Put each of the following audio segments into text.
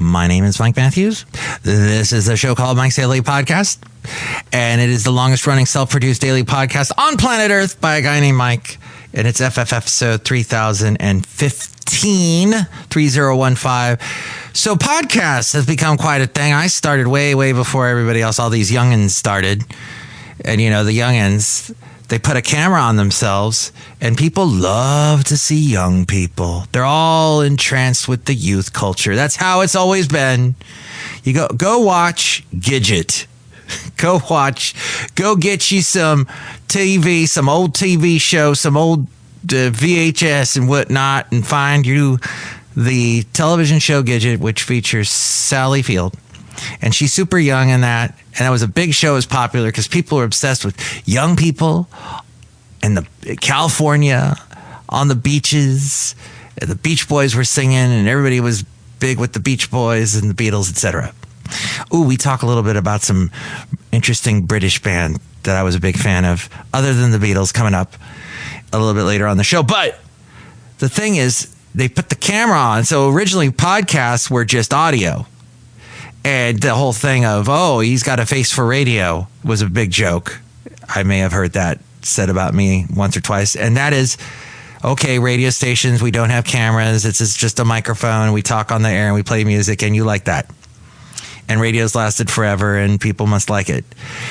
My name is Mike Matthews. This is a show called Mike's Daily Podcast, and it is the longest running self-produced daily podcast on planet Earth by a guy named Mike, and it's FF episode 3015. So podcasts has become quite a thing. I started way before everybody else. All these youngins started, and you know, the youngins, they put a camera on themselves, and people love to see young people. They're all entranced with the youth culture. That's how it's always been. You go watch Gidget. Go get you some TV, some old TV show, some old VHS and whatnot, and find you the television show Gidget, which features Sally Field. And she's super young in that. And that was a big show. It was popular because people were obsessed with young people in the California on the beaches. The Beach Boys were singing, and everybody was big with the Beach Boys and the Beatles, etc. Ooh, we talk a little bit about some interesting British band that I was a big fan of, other than the Beatles, coming up a little bit later on the show. But the thing is, they put the camera on. So originally podcasts were just audio. And the whole thing of, oh, he's got a face for radio was a big joke. I may have heard that said about me once or twice. And that is, okay, radio stations, we don't have cameras. It's just a microphone. We talk on the air and we play music, and you like that. And radio's lasted forever, and people must like it.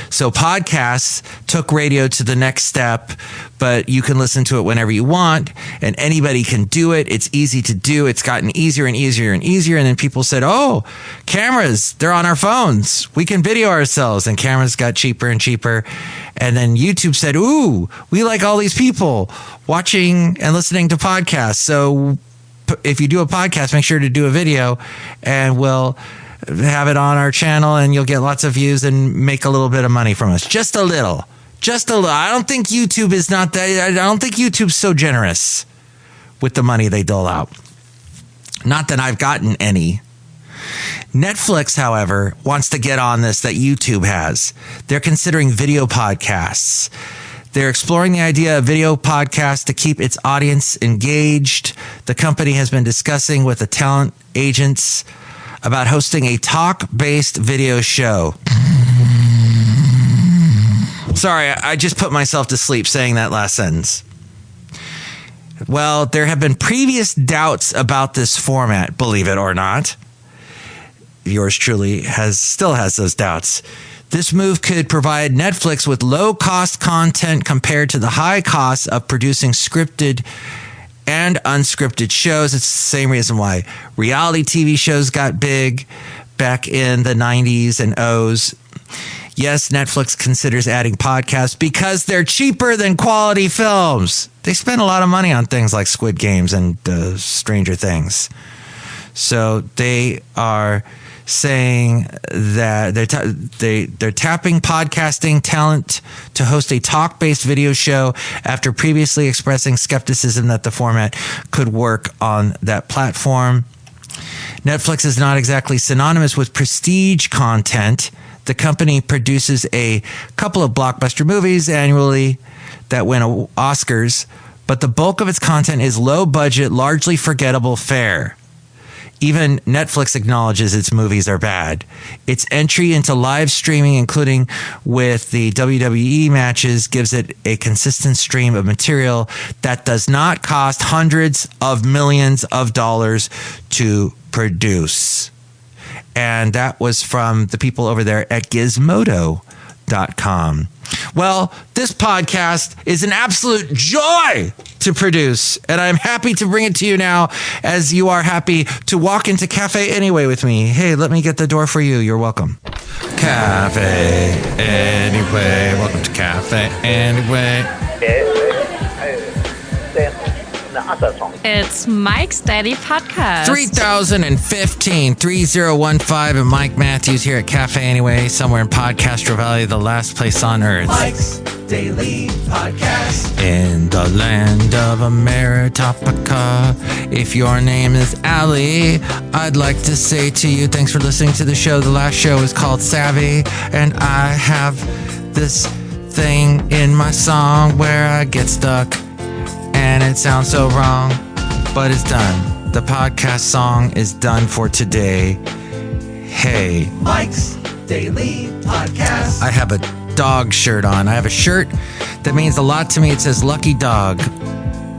So podcasts took radio to the next step, but you can listen to it whenever you want, and anybody can do it. It's easy to do. It's gotten easier and easier and easier. And then people said, oh, cameras, they're on our phones. We can video ourselves. And cameras got cheaper and cheaper. And then YouTube said, ooh, we like all these people watching and listening to podcasts. So if you do a podcast, make sure to do a video, and we'll have it on our channel, and you'll get lots of views and make a little bit of money from us. Just a little. I don't think YouTube is not that. I don't think YouTube's so generous with the money they dole out. Not that I've gotten any. Netflix, however, wants to get on this that YouTube has. They're considering video podcasts. They're exploring the idea of video podcasts to keep its audience engaged. The company has been discussing with the talent agents about hosting a talk-based video show. Sorry, I just put myself to sleep saying that last sentence. Well, there have been previous doubts about this format, believe it or not. Yours truly still has those doubts. This move could provide Netflix with low-cost content compared to the high cost of producing scripted and unscripted shows. It's the same reason why reality TV shows got big back in the 90s and O's. Yes, Netflix considers adding podcasts because they're cheaper than quality films. They spend a lot of money on things like Squid Games and Stranger Things. So they are saying that they're tapping podcasting talent to host a talk-based video show after previously expressing skepticism that the format could work on that platform. Netflix is not exactly synonymous with prestige content. The company produces a couple of blockbuster movies annually that win Oscars, but the bulk of its content is low-budget, largely forgettable fare. Even Netflix acknowledges its movies are bad. Its entry into live streaming, including with the WWE matches, gives it a consistent stream of material that does not cost hundreds of millions of dollars to produce. And that was from the people over there at Gizmodo.com. Well, this podcast is an absolute joy to produce, and I'm happy to bring it to you now, as you are happy to walk into Café Anyway with me. Hey, let me get the door for you. You're welcome. Café Anyway. Welcome to Café Anyway. It's Mike's Daily Podcast. 3015, and Mike Matthews here at Café Anyway, somewhere in Podcastro Valley, the last place on earth. Mike's Daily Podcast. In the land of Ameritopica. If your name is Allie, I'd like to say to you, thanks for listening to the show. The last show is called Savvy, and I have this thing in my song where I get stuck. And it sounds so wrong, but it's done. The podcast song is done for today. Hey. Mike's Daily Podcast. I have a dog shirt on. I have a shirt that means a lot to me. It says Lucky Dog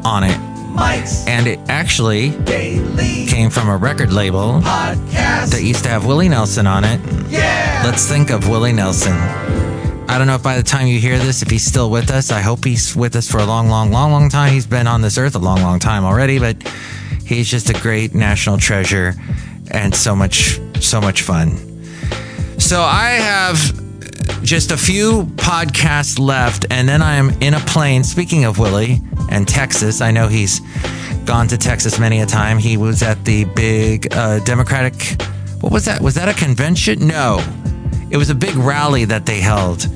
on it. Mike's And it actually Daily came from a record label Podcast. that used to have Willie Nelson on it. Yeah. Let's think of Willie Nelson. I don't know if by the time you hear this, if he's still with us. I hope he's with us for a long time. He's been on this earth a long time already, but he's just a great national treasure and so much fun. So I have just a few podcasts left, and then I am in a plane. Speaking of Willie and Texas, I know he's gone to Texas many a time. He was at the big Democratic, what was that? Was that a convention? No. It was a big rally that they held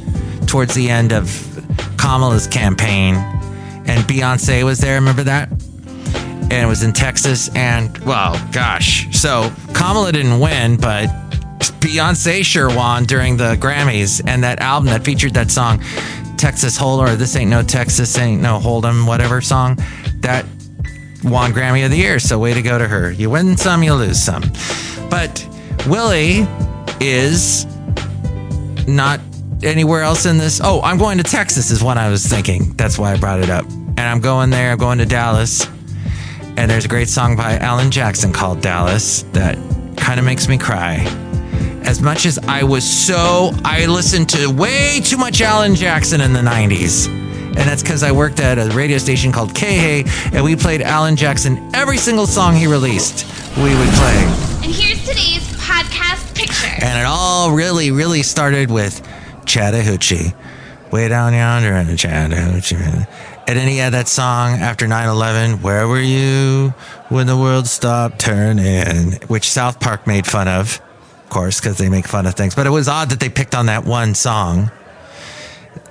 towards the end of Kamala's campaign, and Beyonce was there. Remember that? And it was in Texas, and well, gosh. So Kamala didn't win, but Beyonce sure won during the Grammys, and that album that featured that song, Texas Hold, or This Ain't No Texas, Ain't No Hold'em, whatever song, that won Grammy of the Year. So way to go to her. You win some, you lose some. But Willie is not anywhere else in this. Oh, I'm going to Texas is what I was thinking. That's why I brought it up. And I'm going there. I'm going to Dallas. And there's a great song by Alan Jackson called Dallas that kind of makes me cry. As much as I listened to way too much Alan Jackson in the 90s. And that's because I worked at a radio station called K-Hay, and we played Alan Jackson every single song he released. We would play. And here's today's podcast picture. And it all really started with Chattahoochee. Way down yonder in the Chattahoochee. And then he had that song after 9/11, Where Were You When the World Stopped Turning, which South Park made fun of course, because they make fun of things. But it was odd that they picked on that one song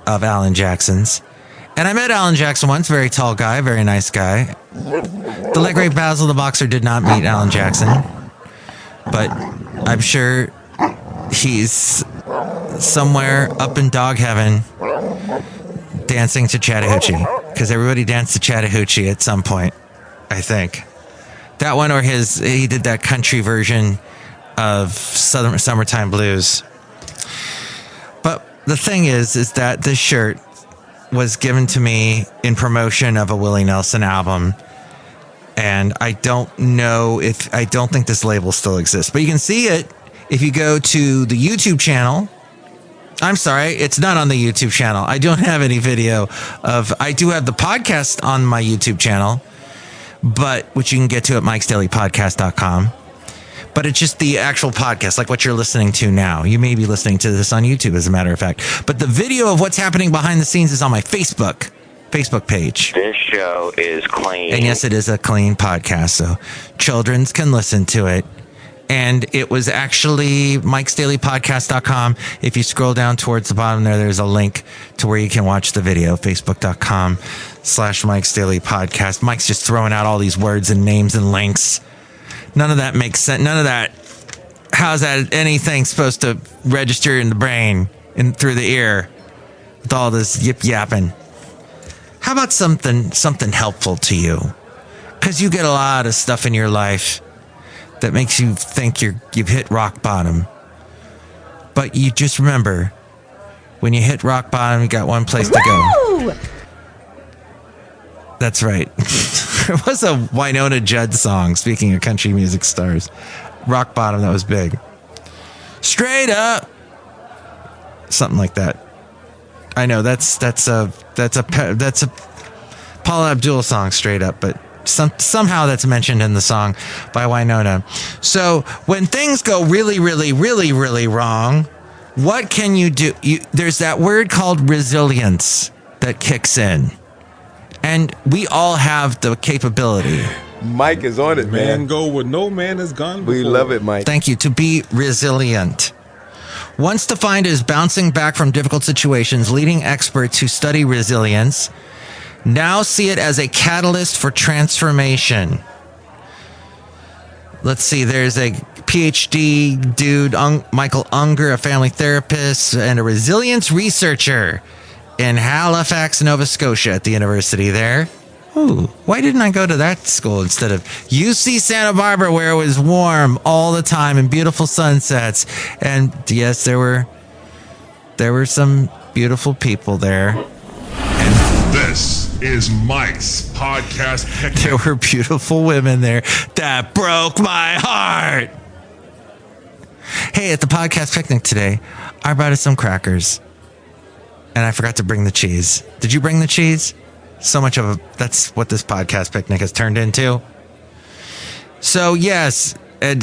of Alan Jackson's. And I met Alan Jackson once, very tall guy, very nice guy. The late great Basil the Boxer did not meet Alan Jackson, but I'm sure he's somewhere up in dog heaven dancing to Chattahoochee, because everybody danced to Chattahoochee at some point, I think. That one, or he did that country version of Summertime Blues. But the thing is that this shirt was given to me in promotion of a Willie Nelson album, and I don't think this label still exists, but you can see it if you go to the YouTube channel. I'm sorry, it's not on the YouTube channel. I don't have any video I do have the podcast on my YouTube channel, which you can get to at mikesdailypodcast.com. But it's just the actual podcast, like what you're listening to now. You may be listening to this on YouTube, as a matter of fact. But the video of what's happening behind the scenes is on my Facebook page. This show is clean. And yes, it is a clean podcast, so children can listen to it. And it was actually mikesdailypodcast.com. If you scroll down towards the bottom there's a link to where you can watch the video, facebook.com/mikesdailypodcast. Mike's just throwing out all these words and names and links. None of that makes sense. None of that. How's that anything supposed to register in the brain and through the ear with all this yip yapping? How about something helpful to you? Because you get a lot of stuff in your life that makes you think you've hit rock bottom. But you just remember, when you hit rock bottom, you got one place to go. That's right. There was a Winona Judd song, speaking of country music stars. Rock bottom, that was big. Straight up. Something like that. I know that's a Paula Abdul song, Straight Up, but somehow that's mentioned in the song by Winona. So when things go really wrong, what can you do? There's that word called resilience that kicks in. And we all have the capability. Mike is on it, man. Go where no man has gone before. We love it, Mike. Thank you. To be resilient. Once defined as bouncing back from difficult situations, leading experts who study resilience now see it as a catalyst for transformation. Let's see, there's a PhD dude, Michael Unger, a family therapist, and a resilience researcher in Halifax, Nova Scotia at the university there. Ooh, why didn't I go to that school instead of UC Santa Barbara, where it was warm all the time and beautiful sunsets? And yes, there were some beautiful people there. This is Mike's podcast picnic. There were beautiful women there that broke my heart. Hey, at the podcast picnic today, I brought us some crackers. And I forgot to bring the cheese. Did you bring the cheese? That's what this podcast picnic has turned into. So, yes, and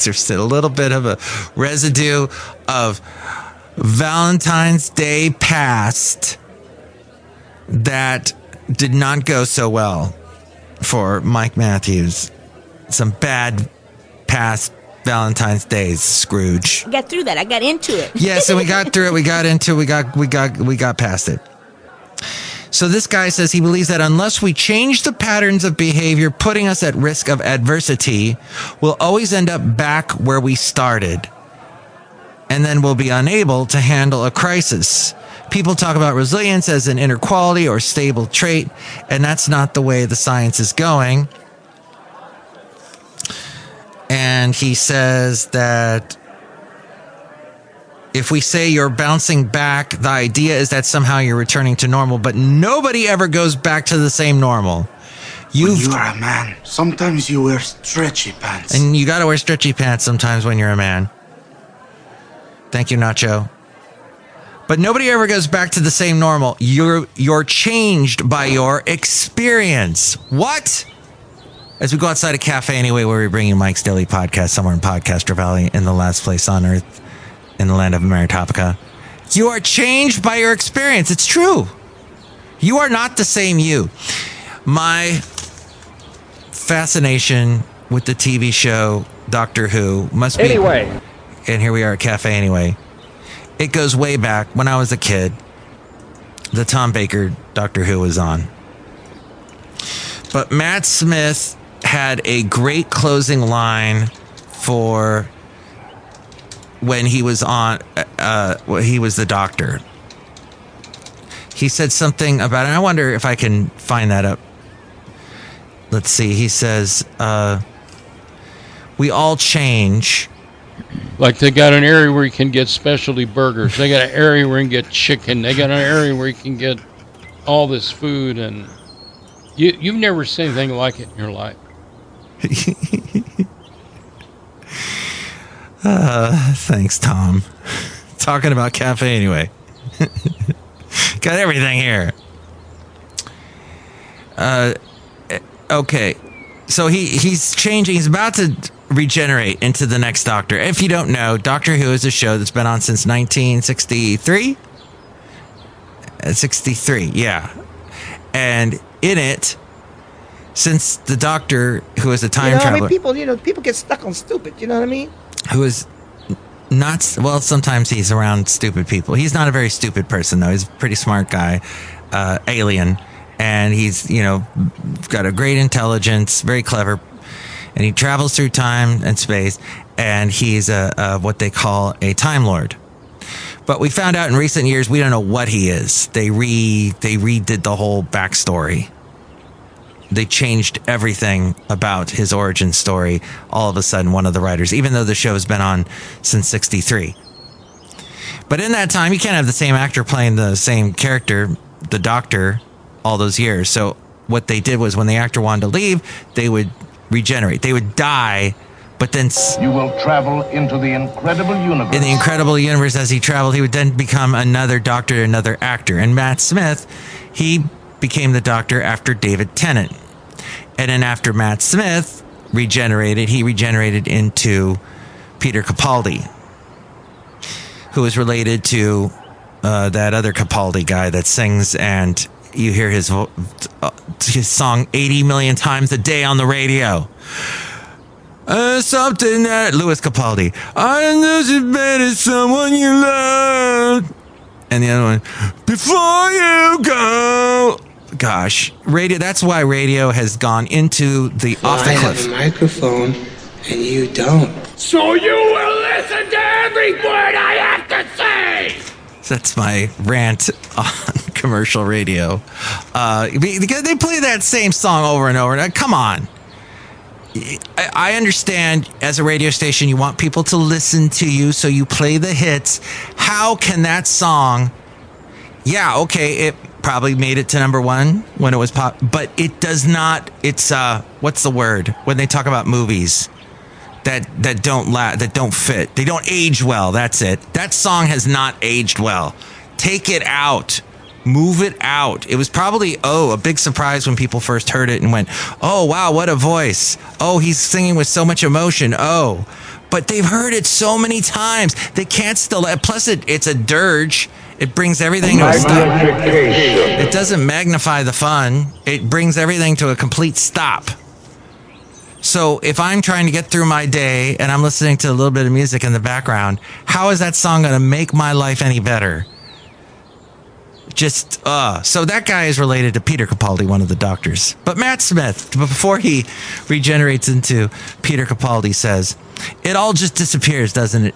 there's a little bit of a residue of Valentine's Day past that did not go so well for Mike Matthews. Some bad past Valentine's Days, Scrooge. I got through that. I got into it. Yes, and we got through it. We got into it. We got past it. So this guy says he believes that unless we change the patterns of behavior putting us at risk of adversity, we'll always end up back where we started. And then we'll be unable to handle a crisis. People talk about resilience as an inner quality or stable trait, and that's not the way the science is going. And he says that if we say you're bouncing back, the idea is that somehow you're returning to normal, but nobody ever goes back to the same normal. When you are a man, sometimes you wear stretchy pants. And you got to wear stretchy pants sometimes when you're a man. Thank you, Nacho. But nobody ever goes back to the same normal. You're changed by your experience. What? As we go outside of Café Anyway, where we bring you Mike's Daily Podcast, somewhere in Podcastro Valley, in the last place on earth, in the land of Rootabega. You are changed by your experience. It's true. You are not the same you. My fascination with the TV show Doctor Who must be... Anyway. And here we are at Café Anyway. It goes way back when I was a kid. The Tom Baker Doctor Who was on. But Matt Smith had a great closing line for when he was on, he was the Doctor. He said something about, and I wonder if I can find that up. Let's see. He says, we all change. Like they got an area where you can get specialty burgers. They got an area where you can get chicken. They got an area where you can get all this food. And you've never seen anything like it in your life. Thanks, Tom. Talking about Café Anyway. Got everything here. Okay. So he's changing. He's about to regenerate into the next Doctor. If you don't know, Doctor Who is a show that's been on since 1963. 63, yeah. And in it, since the Doctor, who is a time traveler, people get stuck on stupid. You know what I mean? Who is not, well, sometimes he's around stupid people. He's not a very stupid person, though. He's a pretty smart guy, alien, and he's, got a great intelligence, very clever, and he travels through time and space, and he's what they call a Time Lord. But we found out in recent years, we don't know what he is. They redid the whole backstory. They changed everything about his origin story. All of a sudden, one of the writers, even though the show has been on since 63. But in that time, you can't have the same actor playing the same character, the Doctor, all those years. So what they did was when the actor wanted to leave, they would regenerate. They would die, but then... You will travel into the incredible universe. In the incredible universe, as he traveled, he would then become another Doctor, another actor. And Matt Smith, he became the Doctor after David Tennant. And then after Matt Smith regenerated, he regenerated into Peter Capaldi, who is related to that other Capaldi guy that sings, and you hear his song 80 million times a day on the radio. Something that Louis Capaldi. I know you better someone you love. And the other one, before you go. Gosh, radio. That's why radio has gone into the off the cliff. I have a microphone and you don't. So you will listen to every word I have to say. That's my rant on commercial radio. Because they play that same song over and over. Come on. I understand as a radio station, you want people to listen to you, so you play the hits. How can that song... Yeah, okay, it probably made it to number one when it was pop, but it does not. It's what's the word when they talk about movies that don't fit? They don't age well. That's it. That song has not aged well. Take it out. Move it out. It was probably a big surprise when people first heard it and went, "Oh wow, what a voice! Oh, he's singing with so much emotion." Oh, but they've heard it so many times they can't still. Plus, it's a dirge. It brings everything to a stop. It doesn't magnify the fun. It brings everything to a complete stop. So if I'm trying to get through my day and I'm listening to a little bit of music in the background, how is that song going to make my life any better? So that guy is related to Peter Capaldi, one of the doctors. But Matt Smith, before he regenerates into Peter Capaldi, says, "It all just disappears, doesn't it?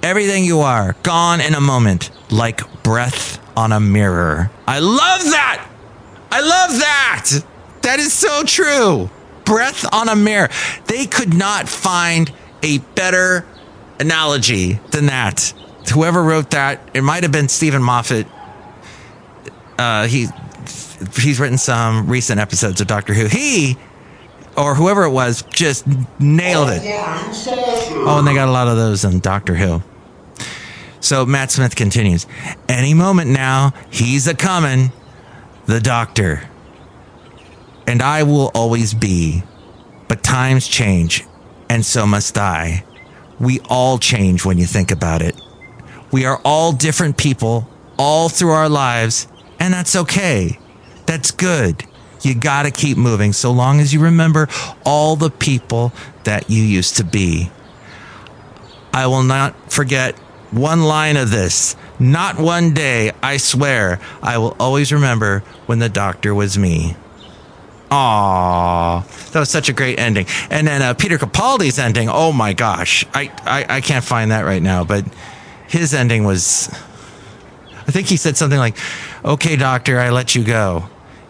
Everything you are, gone in a moment, like breath on a mirror." I love that! I love that! That is so true. Breath on a mirror. They could not find a better analogy than that. Whoever wrote that, it might have been Stephen Moffat. He's written some recent episodes of Doctor Who. He, or whoever it was, just nailed it. Oh, and they got a lot of those in Doctor Who. So Matt Smith continues. "Any moment now, he's a-comin', the Doctor. And I will always be. But times change, and so must I. We all change when you think about it. We are all different people, all through our lives, and that's okay. That's good. You gotta keep moving so long as you remember all the people that you used to be. I will not forget one line of this. Not one day, I swear. I will always remember when the Doctor was me." Aww, that was such a great ending. And then Peter Capaldi's ending, oh my gosh. I can't find that right now, but his ending was... I think he said something like, "Okay, Doctor, I let you go."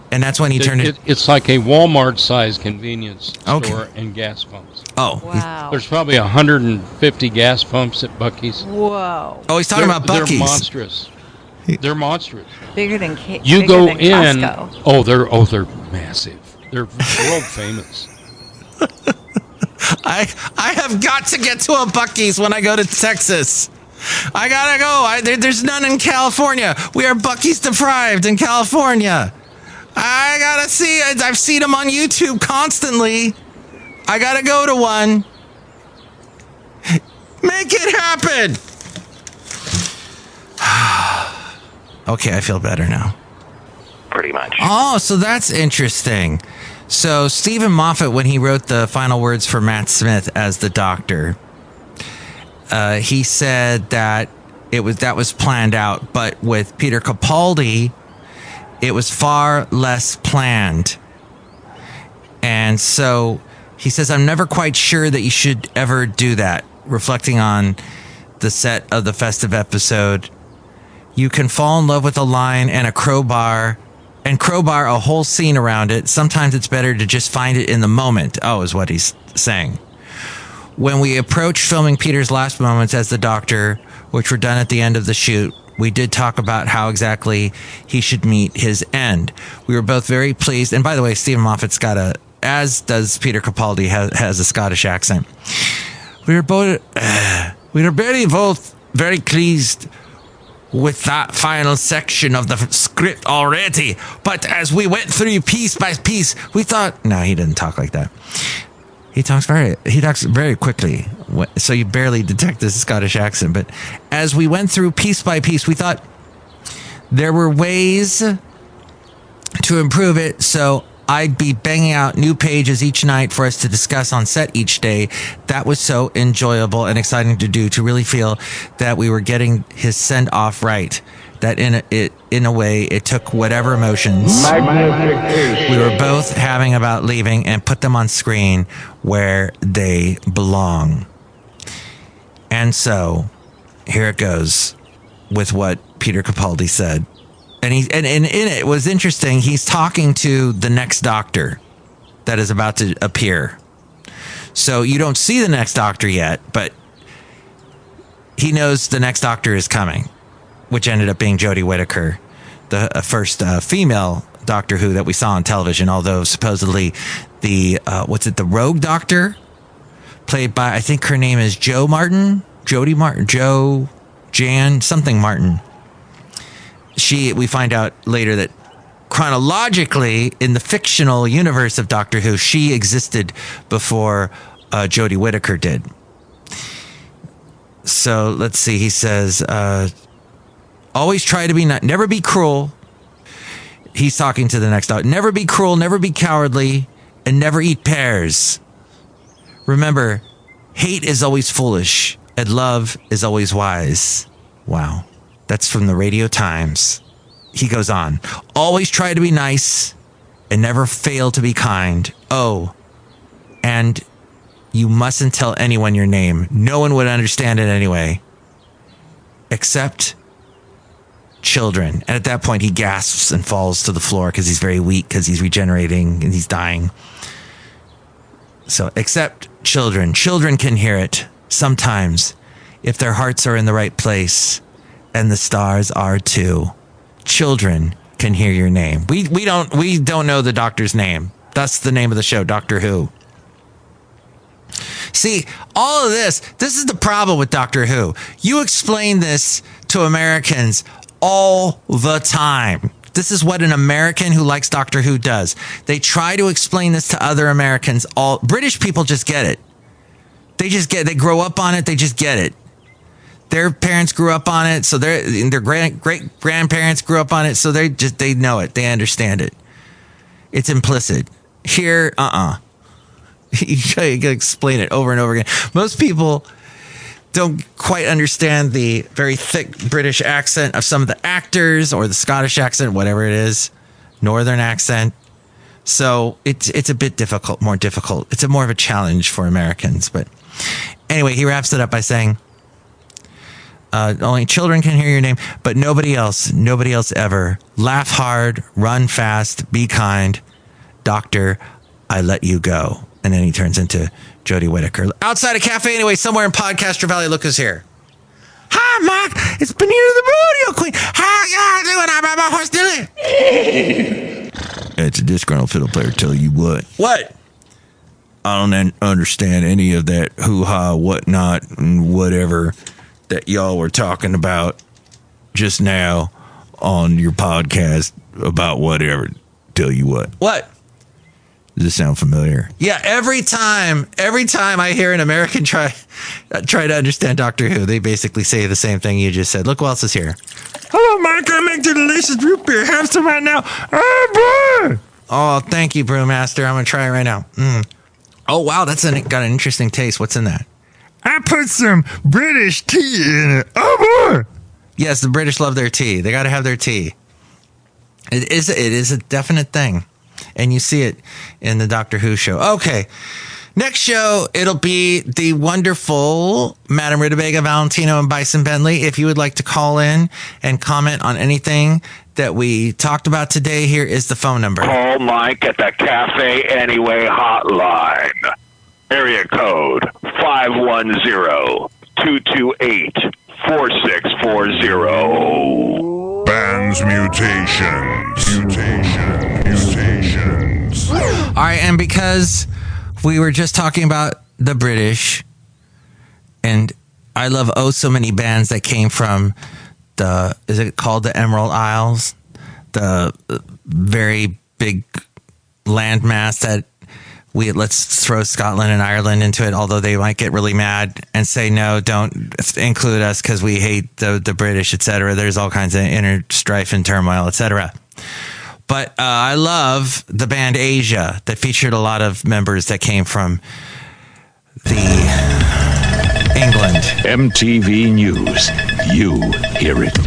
And that's when he turned it... It's like a Walmart-sized convenience store and gas pumps. Oh. Wow. There's probably 150 gas pumps at Buc-ee's. Whoa. Oh, he's talking about Buc-ee's. They're monstrous. They're monstrous. Bigger than You go than in... Costco. They're massive. They're world famous. I have got to get to a Buc-ee's when I go to Texas. I gotta go. There's none in California. We are Buc-ee's deprived in California. I gotta see it. I've seen them on YouTube constantly. I gotta go to one. Make it happen. Okay, I feel better now. Pretty much. Oh, so that's interesting. So Stephen Moffat, when he wrote the final words for Matt Smith as the Doctor, he said that that was planned out, but with Peter Capaldi, it was far less planned. And so he says, "I'm never quite sure that you should ever do that." Reflecting on the set of the festive episode, you can fall in love with a line and a crowbar a whole scene around it. Sometimes it's better to just find it in the moment. Oh, is what he's saying. When we approached filming Peter's last moments as the Doctor, which were done at the end of the shoot, we did talk about how exactly he should meet his end. We were both very pleased. And by the way, Stephen Moffat's got as does Peter Capaldi, has a Scottish accent. We were both very pleased with that final section of the script already. But as we went through piece by piece, we thought... No, he didn't talk like that. He talks very quickly, so you barely detect this Scottish accent. But as we went through piece by piece, we thought there were ways to improve it. So I'd be banging out new pages each night for us to discuss on set each day. That was so enjoyable and exciting to do, to really feel that we were getting his send off right. That in a way, it took whatever emotions we were both having about leaving and put them on screen where they belong. And so, here it goes with what Peter Capaldi said. And in it was interesting. He's talking to the next doctor that is about to appear. So you don't see the next doctor yet, but he knows the next doctor is coming, which ended up being Jodie Whittaker, the first female Doctor Who that we saw on television. Although supposedly the Rogue Doctor, played by, I think her name is Jan something Martin. We find out later that chronologically in the fictional universe of Doctor Who, she existed before Jodie Whittaker did. So let's see. He says, always try to be never be cruel. He's talking to the next doctor. Never be cruel, never be cowardly, and never eat pears. Remember, hate is always foolish, and love is always wise. Wow. That's from the Radio Times. He goes on. Always try to be nice and never fail to be kind. Oh, and you mustn't tell anyone your name. No one would understand it anyway. Except children. And at that point, he gasps and falls to the floor because he's very weak, because he's regenerating and he's dying. So, except children. Children can hear it sometimes if their hearts are in the right place. And the stars are too. Children can hear your name. We don't know the doctor's name. That's the name of the show, Doctor Who. See, all of this is the problem with Doctor Who. You explain this to Americans all the time. This is what an American who likes Doctor Who does. They try to explain this to other Americans. British people just get it. They grow up on it. They just get it. Their parents grew up on it, so their great grandparents grew up on it, so they know it. They understand it. It's implicit. Here, you gotta explain it over and over again. Most people don't quite understand the very thick British accent of some of the actors, or the Scottish accent, whatever it is, Northern accent. So it's a bit difficult, more difficult. It's more of a challenge for Americans. But anyway, he wraps it up by saying, only children can hear your name, but nobody else ever. Laugh hard, run fast, be kind. Doctor, I let you go. And then he turns into Jodie Whittaker. Outside of Café Anyway, somewhere in Podcaster Valley, look who's here. Hi, Mike. It's Benita the Rodeo Queen. How y'all doing? I'm at my horse doing. It's a Disgruntled Fiddle Player. Tell you what. What? I don't understand any of that hoo-ha, whatnot, and whatever that y'all were talking about just now on your podcast about whatever. Tell you what. What? Does this sound familiar? Yeah, every time I hear an American try to understand Doctor Who, they basically say the same thing you just said. Look who else is here. Hello, Mike. I make delicious root beer. Have some right now. Oh, boy. Oh, thank you, Brewmaster. I'm going to try it right now. Oh, wow. That's got an interesting taste. What's in that? I put some British tea in it. Oh, boy. Yes, the British love their tea. They got to have their tea. It is a definite thing. And you see it in the Doctor Who show. Okay. Next show, it'll be the wonderful Madame Rootabega, Valentino, and Bison Bentley. If you would like to call in and comment on anything that we talked about today, here is the phone number. Call Mike at the Café Anyway hotline. Area code 510-228-4640. Bands mutations. All right, and because we were just talking about the British, and I love so many bands that came from is it called the Emerald Isles? The very big landmass that let's throw Scotland and Ireland into it, although they might get really mad and say, no, don't include us because we hate the British, etc. There's all kinds of inner strife and turmoil, etc. But I love the band Asia that featured a lot of members that came from England. MTV News. You hear it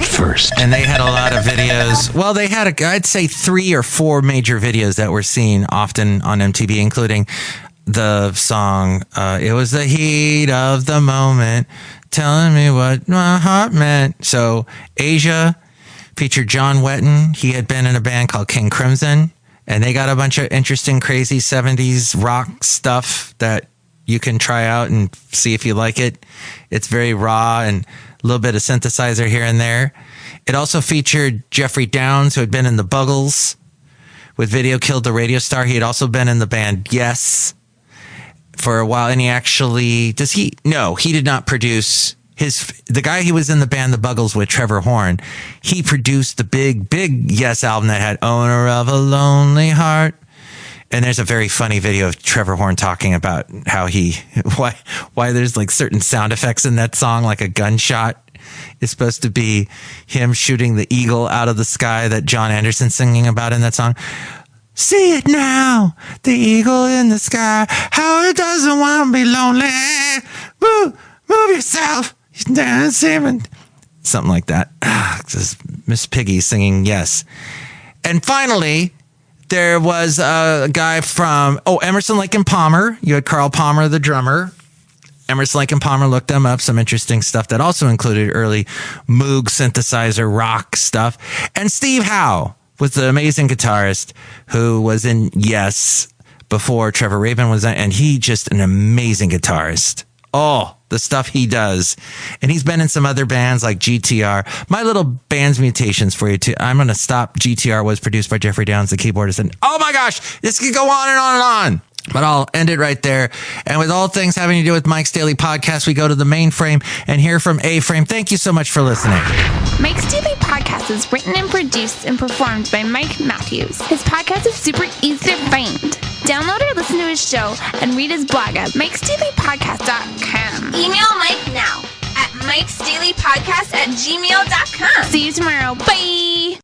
first. And they had a lot of videos. Well, they had, I'd say 3 or 4 major videos that were seen often on MTV, including the song, It Was the Heat of the Moment, telling me what my heart meant. So Asia Featured John Wetton. He had been in a band called King Crimson, and they got a bunch of interesting, crazy 70s rock stuff that you can try out and see if you like it. It's very raw and a little bit of synthesizer here and there. It also featured Jeffrey Downs, who had been in the Buggles with Video Killed the Radio Star. He had also been in the band Yes for a while, and he actually no, he did not produce the guy he was in the band The Buggles with, Trevor Horn. He produced the big Yes album that had Owner of a Lonely Heart. And there's a very funny video of Trevor Horn talking about how why there's like certain sound effects in that song, like a gunshot is supposed to be him shooting the eagle out of the sky that John Anderson's singing about in that song. See it now, the eagle in the sky, how it doesn't want to be lonely. Move yourself. He's dancing. Something like that. Miss Piggy singing Yes. And finally, there was a guy from, Emerson, Lake and Palmer. You had Carl Palmer, the drummer. Emerson, Lake and Palmer, looked them up. Some interesting stuff that also included early Moog synthesizer rock stuff. And Steve Howe was the amazing guitarist who was in Yes before Trevor Rabin was in, and he just an amazing guitarist. Oh, the stuff he does. And he's been in some other bands like GTR. My Little Band's Mutations for you too. I'm going to stop. GTR was produced by Jeffrey Downs, the keyboardist. And oh my gosh, this could go on and on and on. But I'll end it right there. And with all things having to do with Mike's Daily Podcast, we go to the mainframe and hear from A-Frame. Thank you so much for listening. Mike's Daily Podcast is written and produced and performed by Mike Matthews. His podcast is super easy to find. Download or listen to his show and read his blog at mikesdailypodcast.com. Email Mike now at mikesdailypodcast@gmail.com. See you tomorrow. Bye.